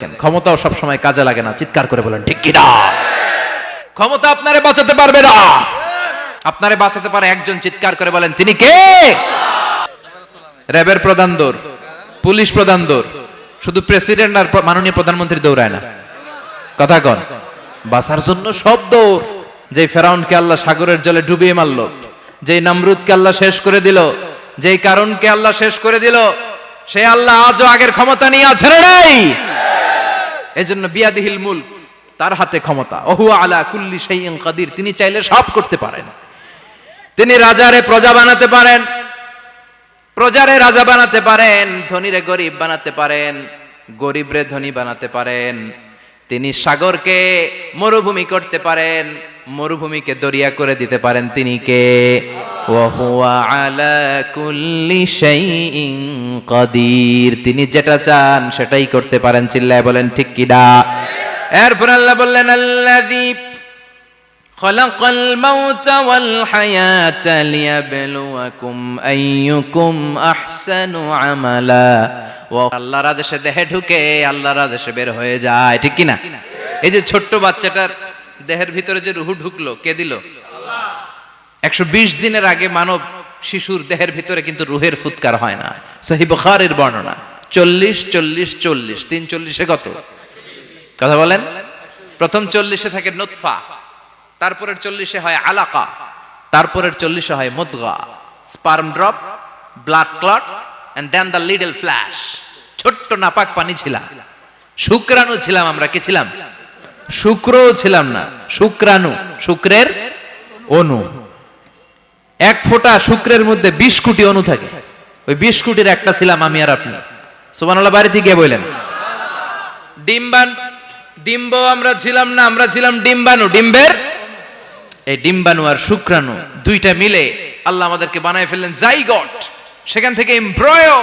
ক্ষমতাও সবসময় কাজে লাগে না, চিৎকার করে বলেন ঠিক কিনা। ক্ষমতা আপনারে বাঁচাতে পারবে না, আপনারে বাঁচাতে পারে একজন, চিৎকার করে বলেন তিনি কে? র্যাবের প্রধান দৌড়, পুলিশ প্রধান দৌড়, শুধু প্রেসিডেন্ট আর মাননীয় প্রধানমন্ত্রী দৌড়ায় না, কথা কন। বাঁচার জন্য সব দৌড়। যেই ফেরাউনকে আল্লাহ সাগরের জলে ডুবিয়ে মারলো, যেই নমরুদকে আল্লাহ শেষ করে দিল, যেই কারণকে আল্লাহ শেষ করে দিল, সে আল্লাহ আজও আগের ক্ষমতা নিয়ে আছে নাই? এজন্য বিয়াদিহিল মুলক, তার হাতে ক্ষমতা। ওহুয়া আলা কুল্লি শাইইন কাদির, তিনি চাইলে সব করতে পারেন। তিনি রাজারে প্রজা বানাতে পারেন, প্রজারে রাজা বানাতে পারেন, ধনীরে গরিব বানাতে পারেন, গরিবরে ধনী বানাতে পারেন। তিনি সাগরকে মরুভূমি করতে পারেন, মরুভূমিকে দরিয়া করে দিতে পারেন। তিনি কে? ওহুয়া আলা কুল্লি শাইইন কাদির, তিনি যেটা চান সেটাই করতে পারেন। চিল্লায় বলেন ঠিক কিনা। এরপর আল্লাহ বললেন আল্লাযী খালাকাল মাউতা ওয়াল হায়াতা লিয়াবলুয়াকুম আইয়ুকুম আহসানু আমালা। ও আল্লাহর আদেশে দেহে ঢুকে আল্লাহর আদেশে বের হয়ে যায়, ঠিক কিনা? এই যে ছোট্ট বাচ্চাটার দেহের ভিতরে যে রূহ ঢুকলো, কে দিল? আল্লাহ। 120 দিনের আগে মানব শিশুর দেহের ভিতরে কিন্তু রূহের ফুৎকার হয় না। সহিহ বুখারীর বর্ণনা 40 40 40, 340 কত? কথা বলেন। প্রথম 40 থাকে নুতফা, তারপরের 40 হয় আলাকা, তারপরের 40 হয় মুদগা, sperm drop, blood clot and then the little flesh. ছোট্ট নাপাক পানি ছিলাম, শুক্রাণু ছিলাম আমরা। কি ছিলাম? শুক্রও ছিলাম না, শুক্রাণু, শুক্রের অণু। এক ফোঁটা শুক্রের মধ্যে 20 কোটি অণু থাকে, ওই 20 কোটির একটা ছিলাম আমি আর আপনি। সুবহানাল্লাহ, বাড়িতে গিয়ে বললেন। ডিম্ব আমরা ছিলাম না, আমরা ছিলাম ডিম্বাণু, ডিম্বের। এই ডিম্বাণু আর শুক্রাণু দুইটা মিলে আল্লাহ আমাদেরকে বানায় ফেললেন জাইগট, সেখান থেকে এমব্রয়ো,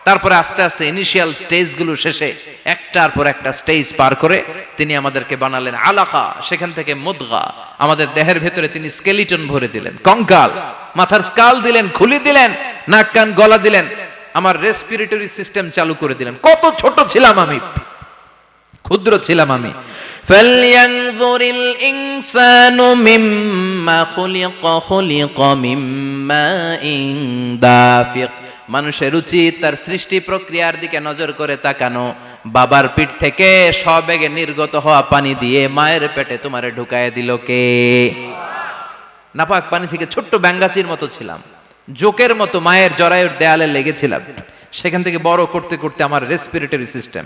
তারপরে আস্তে আস্তে ইনিশিয়াল স্টেজগুলো শেষে একটার পর একটা স্টেজ পার করে তিনি আমাদেরকে বানালেন আলাকা, সেখান থেকে মুদগা। আমাদের দেহের ভেতরে তিনি স্কেলিটন ভরে দিলেন, কঙ্কাল, মাথার স্কাল দিলেন, খুলি দিলেন, নাক কান গলা দিলেন, আমার রেসপিরেটরি সিস্টেম চালু করে দিলেন। কত ছোট ছিলাম আমি, ক্ষুদ্র ছিলাম আমি। ফালইয়ানযুরিল ইনসানু মিম্মা খুলিকা মিম্মা দাফিক। মানুষের উচিত তার সৃষ্টি প্রক্রিয়ার দিকে নজর করে তাকানো। বাবার পিঠ থেকে সবেগে নির্গত হওয়া পানি দিয়ে মায়ের পেটে তোমারে ঢুকায় দিল কে? নাপাক পানি থেকে ছোট্ট ব্যাঙ্গাচির মতো ছিলাম, জোকের মতো মায়ের জরায়ুর দেয়ালে লেগেছিলাম। সেখান থেকে বড় করতে করতে আমার রেসপিরেটরি সিস্টেম,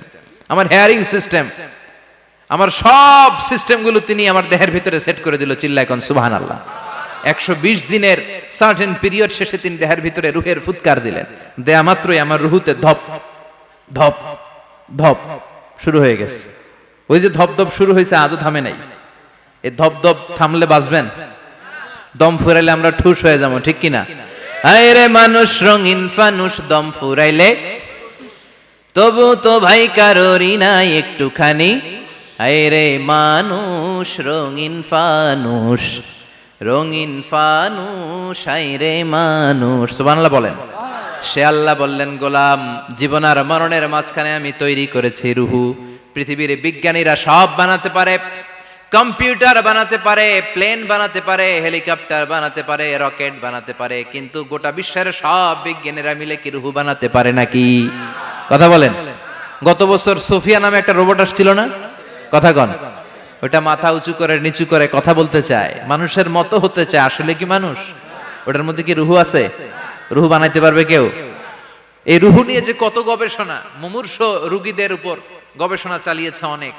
আমার হেয়ারিং সিস্টেম, আমার সব সিস্টেমগুলো তিনি আমার দেহের ভিতরে সেট করে দিল। চিল্লায় কোন সুবহানাল্লাহ। 120 দিনের সার্টেন পিরিয়ড শেষে তিনি দেহের ভিতরে রুহের ফুৎকার দিলেন। দেয়া মাত্রই আমার রুহুতে ধপ ধপ ধপ শুরু হয়ে গেছে। ওই যে ধপ ধপ শুরু হয়েছে, আজও থামে নাই। এই ধপ ধপ থামলে বাঁচবেন? দম ফুরাইলে আমরা ঠুস হয়ে যাবো, ঠিক কিনা? হায় রে মানুষ রঙিন ফানুষ, দম ফুরাইলে তবু তো ভাই কারোরই নাই একটুখানি। হায় রে মানুষ রঙিন ফানুষ, রঙিন ফানুষ, হায় রে মানুষ। সুবহানাল্লাহ বলেন। সে আল্লাহ বললেন, গোলাম, জীবন আর মরণের মাঝখানে আমি তৈরি করেছি রুহু। পৃথিবীর বিজ্ঞানীরা সব বানাতে পারে, কম্পিউটার বানাতে পারে, প্লেন বানাতে পারে, হেলিকপ্টার বানাতে পারে, রকেট বানাতে পারে, কিন্তু গোটা বিশ্বের সব বিজ্ঞানীরা মিলে কি রুহু বানাতে পারে নাকি? কথা বলেন। গত বছর সোফিয়া নামে একটা রোবট আসছিল না? কথা কন। ওটা মাথা উঁচু করে নিচু করে কথা বলতে চায়, মানুষের মতো হতে চায়। আসলে কি মানুষ? ওটার মধ্যে কি রুহু আছে? রুহু বানাইতে পারবে কেউ? এই রুহু নিয়ে যে কত গবেষণা, মুমূর্ষ রোগীদের উপর গবেষণা চালিয়েছে অনেক।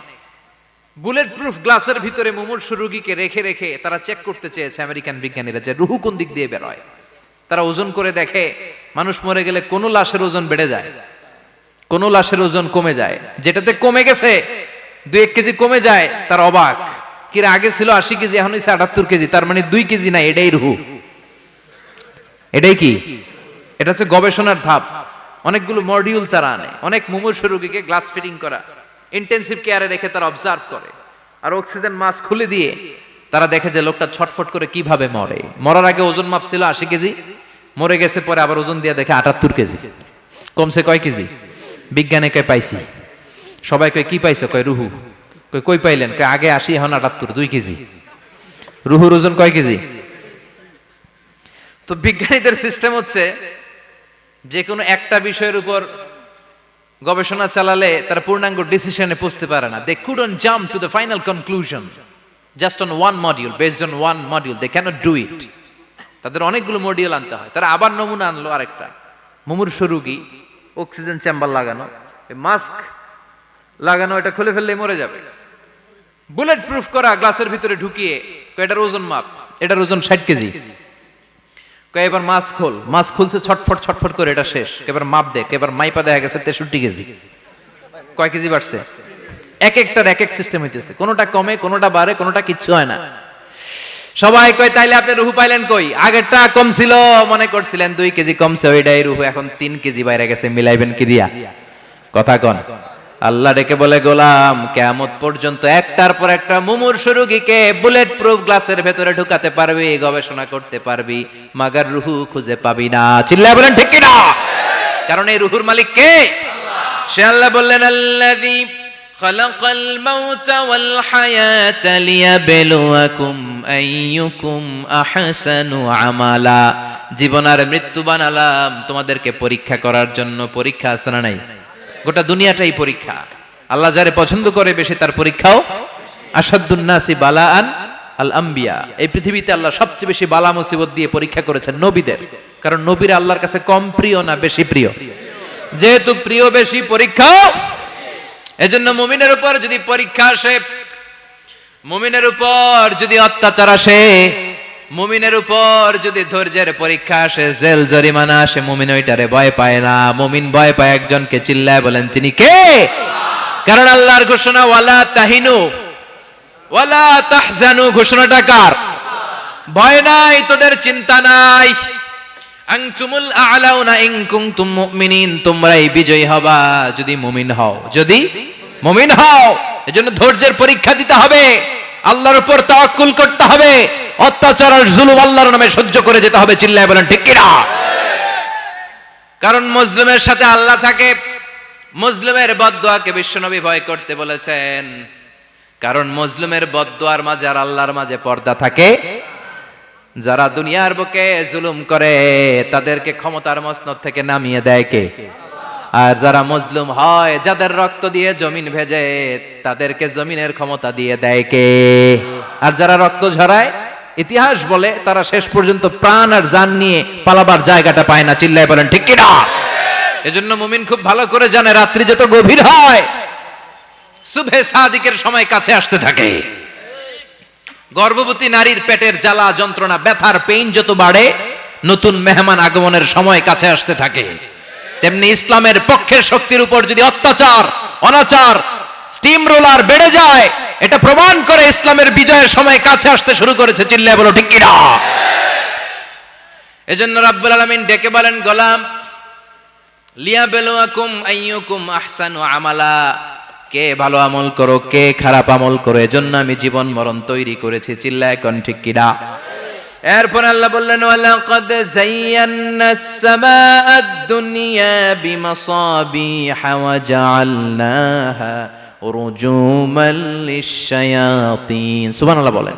বুলেট প্রুফ গ্লাসের ভিতরে মুমূর্ষ রোগীকে রেখে রেখে তারা চেক করতে চেয়েছে আমেরিকান বিজ্ঞানীরা যে রুহু কোন দিক দিয়ে বেরোয়। তারা ওজন করে দেখে, মানুষ মরে গেলে কোন লাশের ওজন বেড়ে যায়, কোন লাশের ওজন কমে যায়। যেটাতে কমে গেছে 2-1 কেজি কমে যায়, তার অবাক। কিরা আগে ছিল 80 কেজি, এখন হয়েছে 78 কেজি, তার মানে 2 কেজি না, এটাই রুহু। এটাই কি? এটা হচ্ছে গবেষণার ধাপ। অনেকগুলো মডিউল তারা আনে, অনেক মুমূর্ষ রোগীকে গ্লাস ফিটিং করা, ইন্টেন্সিভ কেয়ারে রেখে তারা অবজার্ভ করে, আর অক্সিজেন মাস্ক খুলে দিয়ে তারা দেখে যে লোকটা ছটফট করে কিভাবে মরে। মরার আগে ওজন মাপ ছিল 80 কেজি, মরে গেছে পরে আবার ওজন দিয়ে দেখে 78 কেজি। কমছে কয় কেজি? বিজ্ঞানে কে পাইছি। সবাই কয় কি পাইছো? কয় রুহু। কই পাইলেন? কয় আগে 80 এখন 78, 2 কেজি। রুহুর ওজন কয় কেজি? তো বিজ্ঞানীদের সিস্টেম হচ্ছে যে কোনো একটা বিষয়ের উপর গবেষণা চালালে তারা পূর্ণাঙ্গ ডিসিশনে পৌঁছতে পারে না। They couldn't jump to the final conclusion just on one module, based on one module, they can't do it. তাদের অনেকগুলো মডিউল আনতে হয়। তারা আবার নমুনা আনলো আরেকটা মুমূর্ষ রোগী, অক্সিজেন চেম্বার লাগানো, মাস্ক লাগানো, এটা খুলে ফেললে মরে যাবে। বুলেট প্রুফ করা গ্লাসের ভিতরে ঢুকিয়ে এটার ওজন মাপ, এটার ওজন 60 কেজি। এবার মাস্ক খোল, মাস্ক খুলছে ছটফট ছটফট করে, এটা শেষ। এবার মাপ দেখ, এবার মাইপা দেখা গেছে 63 কেজি। কয় কেজি বাড়ছে? এক একটার এক এক সিস্টেম হইতেছে, কোনোটা কমে, কোনোটা বাড়ে, কোনোটা কিচ্ছু হয় না। সবাই কয় তাইলে আপনি রুহু পাইলেন কই? আগেরটা কম ছিল, মনে করছিলেন 2 কেজি কমছে, ওইটাই রুহু, এখন 3 কেজি বাইরে গেছে, মিলাইবেন কি দিয়া? কথা কন। আল্লাহ ডেকে বলে, গোলাম কিয়ামত পর্যন্ত একটার পর একটা মুমূর্ষু রোগীকে বুলেট প্রুফ গ্লাসের ভেতরে ঢুকাতে পারবি, গবেষণা করতে পারবি, মাগার রুহু খুঁজে পাবি না। চিল্লায় বলেন ঠিক কিনা? কারণ এই রুহুর মালিক কে? সে আল্লাহ বললেন, আল্লাযী খালাকাল মাউতা ওয়াল হায়াতা লিয়াবলুয়াকুম আইয়ুকুম আহসানু আমালা। জীবন আর মৃত্যু বানালাম তোমাদেরকে পরীক্ষা করার জন্য। পরীক্ষা আছে না নাই? গোটা দুনিয়াটাই পরীক্ষা। আল্লাহ যারে পছন্দ করে বেশি তার পরীক্ষাও। আসাদুন নাসি বালাআন আল আম্বিয়া। এই পৃথিবীতে আল্লাহ সবচেয়ে বেশি বালা মুসিবত দিয়ে পরীক্ষা করেছেন নবীদের। কারণ নবীরা আল্লাহর কাছে কম প্রিয় না বেশি প্রিয়? যেহেতু প্রিয় বেশি, পরীক্ষাও। এজন্য মুমিনের উপর যদি পরীক্ষা আসে, মুমিনের উপর যদি অত্যাচার আসে, মুমিনের উপর যদি ধৈর্যের পরীক্ষা আসে, জেল জরিমানা আসে, মুমিন ওইটারে ভয় পায় না। মুমিন ভয় পায় একজনকে। চিল্লায় বলেন তিনি কে? কারণ আল্লাহর ঘোষণা, ওয়ালা তাহিনু ওয়ালা তাহজানু। ঘোষণাটা কার? ভয় নাই, তোদের চিন্তা নাই। আনতুমুল আ'লাউনা ইন কুনতুম মুমিনিন। তোমরাই বিজয়ী হবা যদি মুমিন হও, যদি মুমিন হও। এজন্য ধৈর্যের পরীক্ষা দিতে হবে, আল্লাহর উপর তাওয়াক্কুল করতে হবে, অত্যাচার আর জুলুম আল্লাহর নামে সহ্য করে যেতে হবে। চিল্লায় বলেন ঠিক কিনা? কারণ মুসলিমের সাথে আল্লাহ থাকে। মুসলিমের বদদুয়াকে বিশ্বনবী ভয় করতে বলেছেন, কারণ মুসলিমের বদদুয়ার মাঝে আর আল্লাহর মাঝে পর্দা থাকে। যারা দুনিয়ার বুকে জুলুম করে তাদেরকে ক্ষমতার মসনদ থেকে নামিয়ে দেয় কে? আর যারা মজলুম হয়, যাদের রক্ত দিয়ে জমিন ভেজে, তাদেরকে জমিনের ক্ষমতা দিয়ে দেয় কে? আর যারা রক্ত ঝরায়, ইতিহাস বলে তারা শেষ পর্যন্ত প্রাণ আর জান নিয়ে পালাবার জায়গাটা পায় না। চিল্লায় বলেন ঠিক কিনা? এজন্য মুমিন খুব ভালো করে জানে, রাত্রি যত গভীর হয়, সুবহে সাদিকের সময় কাছে আসতে থাকে। গর্ভবতী নারীর পেটের জ্বালা যন্ত্রণা, ব্যথার পেইন যত বাড়ে, নতুন মেহমান আগমনের সময় কাছে আসতে থাকে। তেমনি ইসলামের পক্ষের শক্তির উপর যদি অত্যাচার, অনাচার, স্টিম রোলার বেড়ে যায়, এটা প্রমাণ করে ইসলামের বিজয়ের সময় কাছে আসতে শুরু করেছে। চিল্লায় বলো ঠিক কিনা? এজন্য রাব্বুল আলামিন ডেকে বলেন, গোলাম লিয়াবলুয়াকুম আইয়ুকুম আহসানু আমালা। কে ভালো আমল করো, কে খারাপ আমল করো, এজন্য আমি জীবন মরণ তৈরি করেছি। চিল্লায় কোন ঠিক কিনা? এরপর আল্লাহ বললেন, ওয়ালাকাদ যায়্যানাস সামাআদ দুনিয়া বিমাসাবিহা ওয়া জাআলনাহা রুজুমান লিশ-শায়াতিন। সুবহানাল্লাহ বলেন।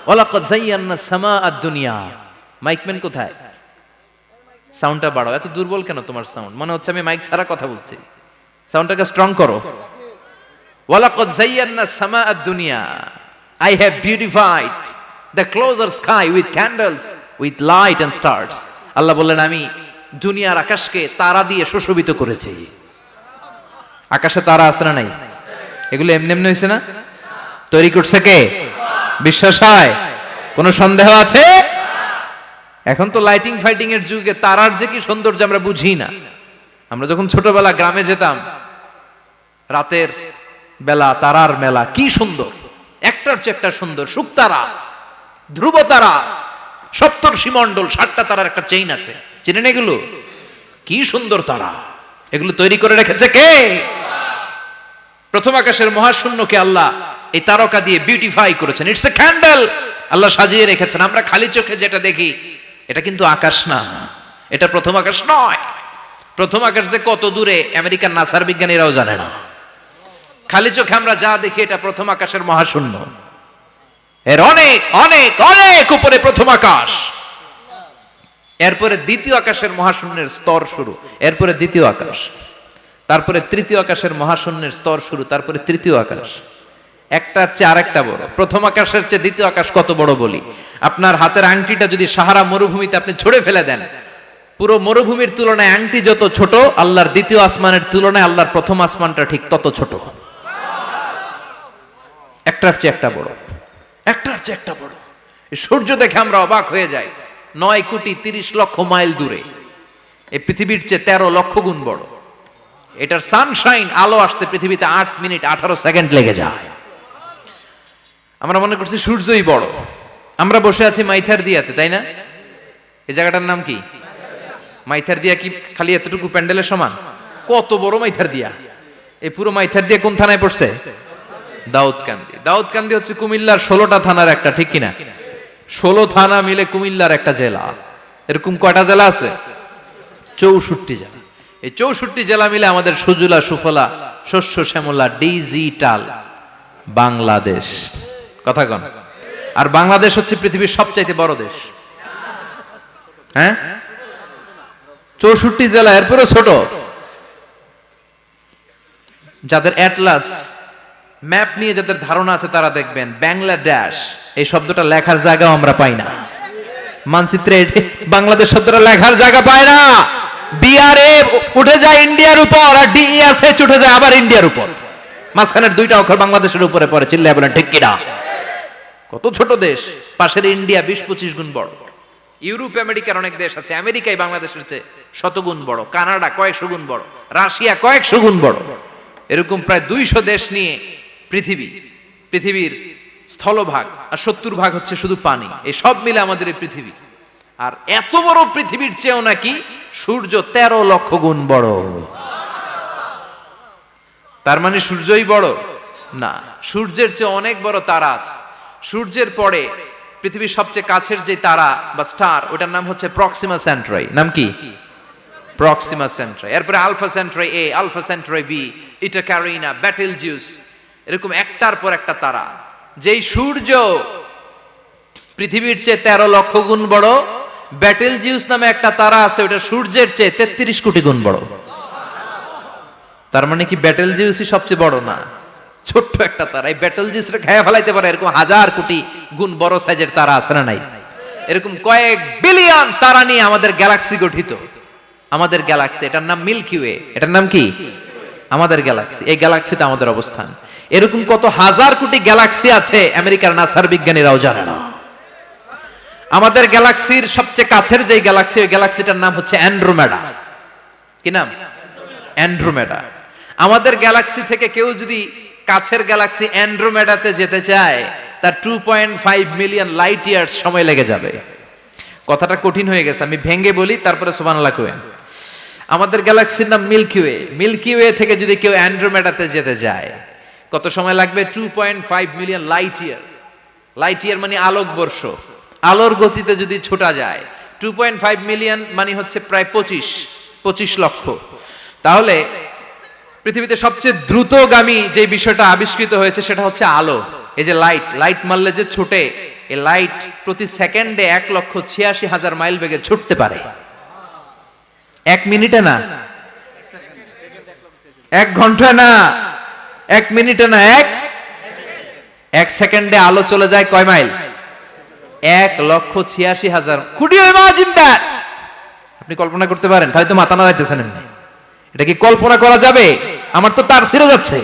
ওয়ালাকাদ যায়্যানাস সামাআদ দুনিয়া। মাইকম্যান কোথায়? সাউন্ডটা বাড়াও। এত দুর্বল কেন তোমার সাউন্ড? মনে হচ্ছে আমি মাইক ছাড়া কথা বলছি। সাউন্ডটাকে স্ট্রং করো। ওয়ালাকাদ যায়্যানাস সামাআদ দুনিয়া। I have beautified the closer sky with candles, with light and stars. আল্লাহ বললেন, আমি দুনিয়ার আকাশকে তারা দিয়ে সুশোভিত করেছি। আকাশে তারা আছে না নাই? এগুলো এমনি এমনি হয়েছে না? তৈরি করছে কে? বিশ্বাস হয়? কোনো সন্দেহ আছে? এখন তো লাইটিং ফাইটিং এর যুগে তারার যে কি সৌন্দর্য আমরা বুঝি না। আমরা যখন ছোটবেলা গ্রামে যেতাম, রাতের বেলা তারার মেলা, কি সুন্দর, একটার চেয়ে একটা সুন্দর। শুকতারা, ধ্রুব তারা, সপ্তর্ষি মণ্ডল, 7টা তারার একটা চেইন আছে, চেনেন এগুলো? কি সুন্দর তারা! এগুলো তৈরি করে রেখেছে কে? প্রথম আকাশের মহাশূন্যকে আল্লাহ এই তারকা দিয়ে বিউটিফাই করেছেন। It's a candle. আল্লাহ সাজিয়ে রেখেছেন। আমরা খালি চোখে যেটা দেখি এটা কিন্তু আকাশ না, এটা প্রথম আকাশ নয়। প্রথম আকাশ যে কত দূরে আমেরিকার নাসার বিজ্ঞানীরাও জানে না। খালি চোখে আমরা যা দেখি এটা প্রথম আকাশের মহাশূন্য, এর অনেক অনেক অনেক উপরে প্রথম আকাশ, এরপরে দ্বিতীয় আকাশের মহাশূন্যের স্তর শুরু, এরপরে দ্বিতীয় আকাশ, তারপরে তৃতীয় আকাশের মহাশূন্যের স্তর শুরু, তারপরে তৃতীয় আকাশ, একটার চেয়ে আরেকটা বড়। প্রথম আকাশের চেয়ে দ্বিতীয় আকাশ কত বড় বলি, আপনার হাতের আংটিটা যদি সাহারা মরুভূমিতে আপনি ছুঁড়ে ফেলে দেন, পুরো মরুভূমির তুলনায় আংটি যত ছোট, আল্লাহর দ্বিতীয় আসমানের তুলনায় আল্লাহর প্রথম আসমানটা ঠিক তত ছোট। একটার চেয়ে একটা বড়, একটার চেয়ে একটা বড়। সূর্য দেখে আমরা অবাক হয়ে যাই, 9,30,00,000 মাইল দূরে, এই পৃথিবীর চেয়ে 13 লক্ষ গুণ বড়। এটার সানশাইন, আলো আসতে পৃথিবীতে 8 মিনিট 18 সেকেন্ড লেগে যায়। আমরা মনে করছি সূর্যই বড়। আমরা বসে আছি মাইথার দিয়াতে, তাই না? এই জায়গাটার নাম কি? মাইথার দিয়া। কি খালি এতটুকু প্যান্ডেলের সমান? কত বড় মাইথার দিয়া! এই পুরো মাইথার দিয়া কোন থানায় পড়ছে? দাউদকান্দি। দাউদকান্দি হচ্ছে কুমিল্লার 16টা থানার একটা, ঠিক কিনা? 16 থানা মিলে কুমিল্লার একটা জেলা। এরকম কয়টা জেলা আছে? 64 জেলা। এই 64 জেলা মিলে আমাদের সুজলা সুফলা শস্য শ্যামলা ডিজিটাল বাংলাদেশ। কথা কন। আর বাংলাদেশ হচ্ছে পৃথিবীর সবচাইতে বড় দেশ। হ্যাঁ, 64 জেলা, এরপরে ছোট। যাদের অ্যাটলাস ম্যাপ নিয়ে যাদের ধারণা আছে তারা দেখবেন বাংলাদেশ এই শব্দটা লেখার জায়গাও আমরা পাই না। মানচিত্রে বাংলাদেশ শব্দটা লেখার জায়গা পায় না। বিআরএ উঠে যায় ইন্ডিয়ার উপর, আর ডিএসএ উঠে যায় আবার ইন্ডিয়ার উপর। মাঝখানের দুইটা অক্ষর বাংলাদেশের উপরে পড়ে। চিল্লায় বলেন ঠিক কিনা? কত ছোট দেশ। পাশের ইন্ডিয়া 20-25 গুণ বড়। ইউরোপ আমেরিকার অনেক দেশ আছে, আমেরিকাই বাংলাদেশের চেয়ে শতগুণ বড়। কানাডা কয়েকশো গুণ বড়, রাশিয়া কয়েকশো গুণ বড়। এরকম প্রায় 200 দেশ নিয়ে পৃথিবীর স্থলভাগ, আর 70% হচ্ছে শুধু পানি। এই সব মিলে আমাদের এই পৃথিবী। আর এত বড় পৃথিবীর চেয়েও নাকি সূর্য 13 লক্ষ গুণ বড়। তার মানে সূর্যই বড় না, সূর্যের চেয়ে অনেক বড় তারা আছে। সূর্যের পরে পৃথিবীর সবচেয়ে কাছের যে তারা বা স্টার, ওটার নাম হচ্ছে প্রক্সিমা সেন্ট্রাই। নাম কি? প্রক্সিমা সেন্ট্রাই। এরপরে আলফা সেন্ট্রাই এ, আলফা সেন্ট্রাই বি, ইটা ক্যারিনা, ব্যাটেলজিউস, এরকম একটার পর একটা তারা। যেই সূর্য পৃথিবীর চেয়ে 13 লক্ষ গুণ বড়, ব্যাটেলজিউস নামে একটা তারা আছে, ওটা সূর্যের চেয়ে 33 কোটি গুণ বড়। তার মানে কি ব্যাটেলজিউসই সবচেয়ে বড় না, ছোট্ট একটা তারা। এই ব্যাটেলজিউসটা খেয়ে ফেলাইতে পারে এরকম 1000 কোটি গুণ বড় সাইজের তারা আছে না নাই? এরকম কয়েক বিলিয়ন তারা নিয়ে আমাদের গ্যালাক্সি গঠিত। আমাদের গ্যালাক্সি, এটার নাম মিল্কি ওয়ে। এটার নাম কি? আমাদের গ্যালাক্সি। এই গ্যালাক্সিতে আমাদের অবস্থান। এরকম কত হাজার কোটি গ্যালাক্সি আছে আমেরিকার নাসার বিজ্ঞানীরাও জানে না। আমাদের গ্যালাক্সির সবচেয়ে কাছের যে গ্যালাক্সি, ওই গ্যালাক্সিটার নাম হচ্ছে অ্যান্ড্রোমেডা। কি নাম? অ্যান্ড্রোমেডা। আমাদের গ্যালাক্সি থেকে কেউ যদি কাছের গ্যালাক্সি অ্যান্ড্রোমেডাতে যেতে চায়, তার 2.5 মিলিয়ন লাইট ইয়ার্স সময় লেগে যাবে। কথাটা কঠিন হয়ে গেছে, আমি ভেঙে বলি, তারপরে সুবহানাল্লাহ কইবেন। আমাদের গ্যালাক্সির নাম মিল্কি ওয়ে। মিল্কি ওয়ে থেকে যদি কেউ অ্যান্ড্রোমেডাতে যেতে যায়, কত সময় লাগবে? 2.5 million light year. Light year মানে আলোক বর্ষ। আলোর গতিতে যদি ছোটা যায়, 2.5 মিলিয়ন মানে হচ্ছে প্রায় 25 লক্ষ। তাহলে পৃথিবীতে সবচেয়ে দ্রুতগামী যে বিষয়টা আবিষ্কৃত হয়েছে সেটা হচ্ছে আলো। এই যে লাইট মারলে যে ছোটে, এই লাইট প্রতি সেকেন্ডে 1,86,000 মাইল বেগে ছুটতে পারে। 1 মিনিটে না, 1 ঘন্টায় না, 1 মিনিটে না, 1 সেকেন্ডে আলো চলে যায় কয় mile? 1,86,000। Could you imagine that? আপনি কল্পনা করতে পারেন? তাহলে তো মাথা নাড়াইতেছেন এমনি। এটা কি কল্পনা করা যাবে? আমার তো তার ছিঁড়ে যাচ্ছে।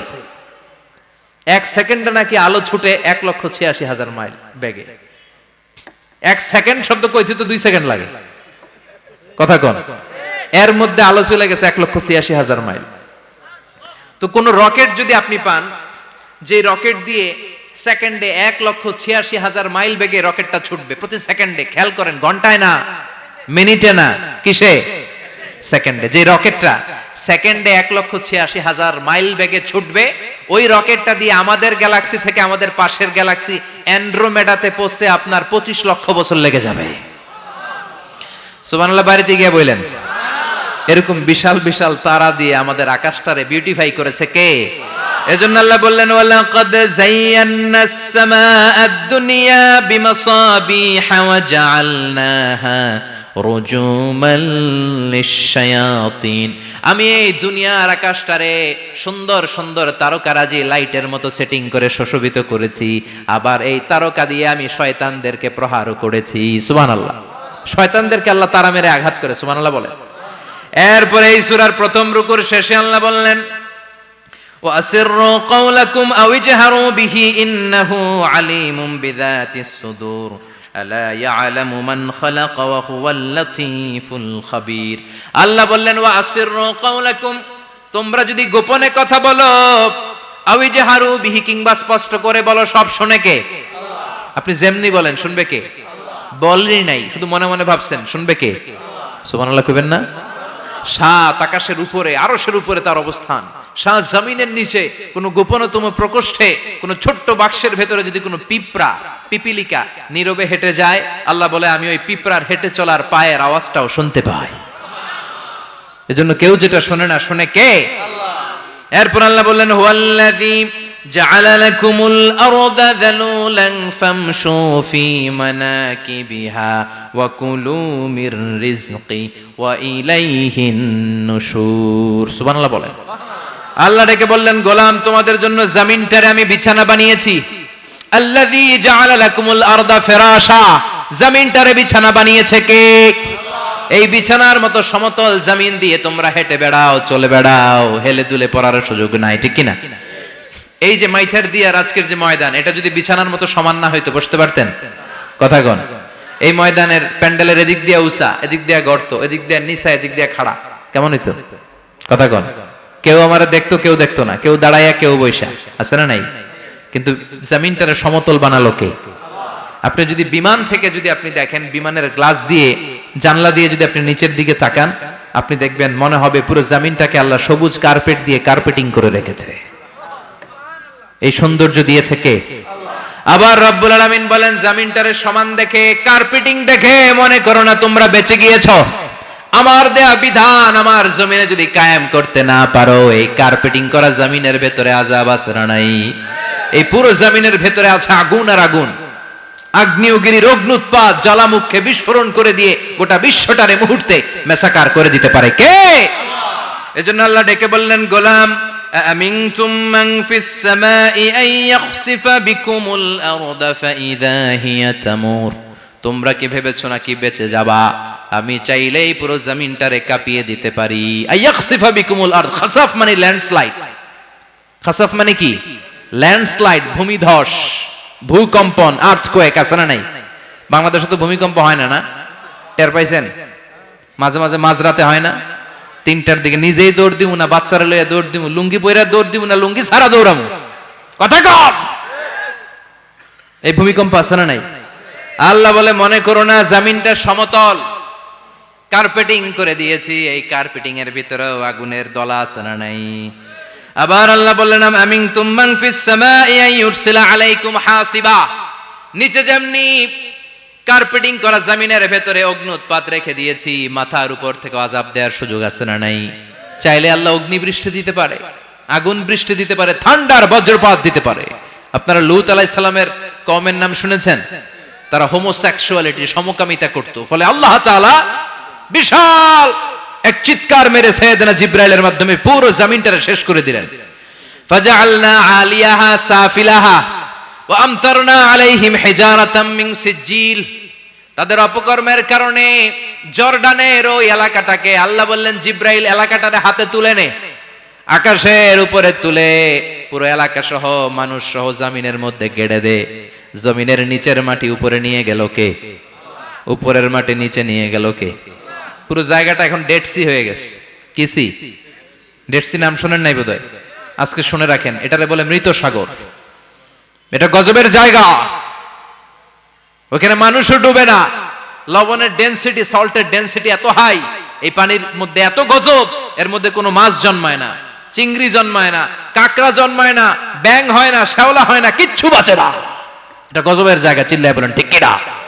1 সেকেন্ডে নাকি আলো ছুটে 1,86,000 মাইল বেগে। 1 সেকেন্ড শব্দ কইতে তো 2 সেকেন্ড লাগে। কথা কোন? এর মধ্যে আলো চলে গেছে 1,86,000 মাইল। তো কোন রকেট যদি আপনি পান, যে রকেট দিয়ে সেকেন্ডে 1,86,000 মাইল বেগে রকেটটা ছুটবে প্রতি সেকেন্ডে, খেয়াল করেন, ঘন্টায় না, মিনিটে না, কিসে? সেকেন্ডে। যে রকেটটা সেকেন্ডে 1,86,000 মাইল বেগে ছুটবে, ওই রকেটটা দিয়ে আমাদের গ্যালাক্সি থেকে আমাদের পাশের গ্যালাক্সি অ্যান্ড্রোমেডাতে পৌঁছতে আপনার 25 লক্ষ বছর লেগে যাবে। সুবহানাল্লাহ বাড়িতে গিয়ে বললেন। এরকম বিশাল বিশাল তারা দিয়ে আমাদের আকাশটারে বিউটিফাই করেছে কে? এজন্য আল্লাহ বললেন ওয়ালাকাদ যায়্যানাস সামাআদ দুনিয়া বিমাসাবিহা ওয়া জাআলনাহা রুজুমান লিশ-শায়াতিন। আমি এই দুনিয়ার আকাশটারে সুন্দর সুন্দর তারকারাজি লাইটের মতো সেটিং করে সুশোভিত করেছি, আবার এই তারকা দিয়ে আমি শয়তানদেরকে প্রহারও করেছি। সুবহানাল্লাহ। শয়তানদেরকে আল্লাহ তারা মেরে আঘাত করে। সুবহানাল্লাহ বলে। এরপরে এই সূরার প্রথম রুকুর শেষে আল্লাহ বললেন وَأَسِرُّوا قَوْلَكُمْ أَوِ اجْهَرُوا بِهِ إِنَّهُ عَلِيمٌ بِذَاتِ الصُّدُورِ أَلَا يَعْلَمُ مَنْ خَلَقَ وَهُوَ اللَّطِيفُ الْخَبِيرُ। আল্লাহ বললেন وَأَسِرُّوا قَوْلَكُمْ, তোমরা যদি গোপনে কথা বলো, আও ইজহারু বিহি, কিংবা স্পষ্ট করে বলো, সব শুনে কে? আল্লাহ। আপনি যেমনি বলেন শুনবে কে? আল্লাহ। বলেনই নাই, শুধু মনে মনে ভাবছেন, শুনবে কে? সুবহানাল্লাহ কইবেন না? সাত আকাশের উপরে, আরশের উপরে তার অবস্থান, সাত জমিনের নিচে কোনো গোপনতম প্রকোষ্ঠে, কোনো ছোট্ট বাক্সের ভেতরে যদি কোনো পিঁপড়া, পিপিলিকা নীরবে হেঁটে যায়, আল্লাহ বলে আমি ওই পিঁপড়ার হেঁটে চলার পায়ের আওয়াজটাও শুনতে পাই। এজন্য কেউ যেটা শোনে না, শোনে কে? আল্লাহ। এরপর আল্লাহ বললেন হুয়াল্লাযী জাআলা লাকুমুল আরদা যালুলান ফামশু ফি মানাকিবিহা ওয়া কুলু মির রিজকি ওয়া ইলাইহিন নুশুর। সুবহানাল্লাহ বলেন। আল্লাহ ডেকে বললেন গোলাম, তোমাদের জন্য জমিনটারে আমি বিছানা বানিয়েছি। আল্লাযী জাআলা লাকুমুল আরদা ফিরাশা, জমিনটারে বিছানা বানিয়েছে কে? আল্লাহ। এই বিছানার মতো সমতল জমিন দিয়ে তোমরা হেঁটে বেড়াও, চলে বেড়াও, হেলে দুলে পড়ার সুযোগ নাই, ঠিক কি না? এই যে মাইথার দিয়ার আজকের যে ময়দান, এটা যদি বিছানার মতো সমান না হইতো বসতে পারতেন? কথা কন। এই ময়দানের প্যান্ডেলের এদিক দিয়ে উঁচা, এদিক দিয়ে গর্ত, এদিক দিয়ে নিচা, এদিক দিয়ে খাড়া, কেমন হইতো? কথা কন। কেউ আমার দেখতো, কেউ দেখতো না, কেউ দাঁড়াইয়া, কেউ বৈশা, আছে না নাই? কিন্তু জমিনটারে সমতল বানালো কে? আপনি যদি বিমান থেকে যদি আপনি দেখেন, বিমানের গ্লাস দিয়ে, জানলা দিয়ে যদি আপনি নিচের দিকে তাকান, আপনি দেখবেন মনে হবে পুরো জমিনটাকে আল্লাহ সবুজ কার্পেট দিয়ে কার্পেটিং করে রেখেছে। এই সৌন্দর্য দিয়েছে কে? আল্লাহ। আবার রব্বুল আলামিন বলেন জমিনটারে সমান দেখে, কার্পেটিং দেখে মনে করো না তোমরা বেঁচে গিয়েছো। আমার দেয়া বিধান আমার জমিনে যদি কায়েম করতে না পারো, এই কার্পেটিং করা জমিনের ভেতরে আযাব আছে না নাই? এই পুরো জমিনের ভেতরে আছে আগুন আর আগুন। আগ্নেয়গিরির অগ্নুৎপাত জ্বালামুখে বিস্ফোরণ করে দিয়ে গোটা বিশ্বটারে মুহূর্তে মেসাকার করে দিতে পারে কে? আল্লাহ। এজন্য আল্লাহ ডেকে বললেন গোলাম আমিনতুম মান ফিস সামাই আন ইয়াখসিফা বিকুমুল আরদা ফাইযা হিয়া তামুর, তোমরা কি ভেবেছো নাকি বেঁচে যাবা? আমি চাইলেই পুরো জমিনটারে কাঁপিয়ে দিতে পারি। আইয়াখসিফা বিকুমুল আরদ, খাসাফ মানে ল্যান্ডস্লাইড। খাসাফ মানে কি? ল্যান্ডস্লাইড, ভূমিধস, ভূকম্পন, আর্থকোয়েক, আছে না নাই? বাংলাদেশে তো ভূমিকম্প হয় না, না? টের পাইছেন? মাঝে মাঝে মাঝরাতে হয় না? 3টার দিকে নিজেই দৌড় দিমু না বাচ্চারা লইয়া দৌড় দিমু, লুঙ্গি পইরা দৌড় দিমু না লুঙ্গি ছাড়া দৌড়ামু? কথা কর। এই ভূমিকম্প আছে না নাই? আল্লাহ বলে মনে করো না জমিনটা সমতল, কার্পেটিং করে দিয়েছি, এই কার্পেটিং এর ভিতরেও আগুনের দলা আছে না নাই? আবার আল্লাহ বললেন আমিনতুম মান ফিস সামাই আন ইউরসিলা আলাইকুম হাসিবা, নিচে যেমনি কার্পেটিং করা জমিনের ভেতরে অগ্নুৎপাত রেখে দিয়েছি, মাথার উপর থেকে আযাব দেওয়ার সুযোগ আছে না নাই? চাইলে আল্লাহ অগ্নি বৃষ্টি দিতে পারে, আগুন বৃষ্টি দিতে পারে, ঠান্ডার বজ্রপাত দিতে পারে। আপনারা লূত আলাইহিস সালামের কওমের নাম শুনেছেন? তারা হোমোসেক্সুয়ালিটি, সমকামিতা করত। ফলে আল্লাহ তাআলা বিশাল এক চিৎকার মেরে সাইয়েদনা জিবরাইলের মাধ্যমে পুরো জমিনটারে শেষ করে দিলেন। ফাজআলনা আলিয়াহা সাফিলাহা ওয়া আমতারনা আলাইহিম হিজারাতাম মিন সিজিল। তাদের অপকর্মের কারণে জর্ডানের ওই এলাকাটাকে আল্লাহ বললেন জিবরাইল এলাকাটারে হাতে তুলে নে, আকাশের উপরে তুলে পুরো এলাকা সহ মানুষ সহ জমিনের মধ্যে গেড়ে দে। জমিনের নিচের মাটি উপরে নিয়ে গেল কে? উপরের মাটি নিচে নিয়ে গেল কে? পুরো জায়গাটা এখন ডেড সি হয়ে গেছে। কি সি? ডেড সি নাম শুনেন নাই বোধহয়? আজকে শুনে রাখেন, এটারে বলে মৃত সাগর। এটা গজবের জায়গা, ওখানে মানুষও ডুবে না। লবণের ডেনসিটি, সল্টের ডেনসিটি এত হাই, এই পানির মধ্যে এত গজব, এর মধ্যে কোনো মাছ জন্মায় না, চিংড়ি জন্মায় না, কাঁকড়া জন্মায় না, ব্যাং হয় না, শ্যাওলা হয় না, কিচ্ছু বাঁচে না। এটা গজবের জায়গা। চিল্লায় বলেন ঠিক কিনা?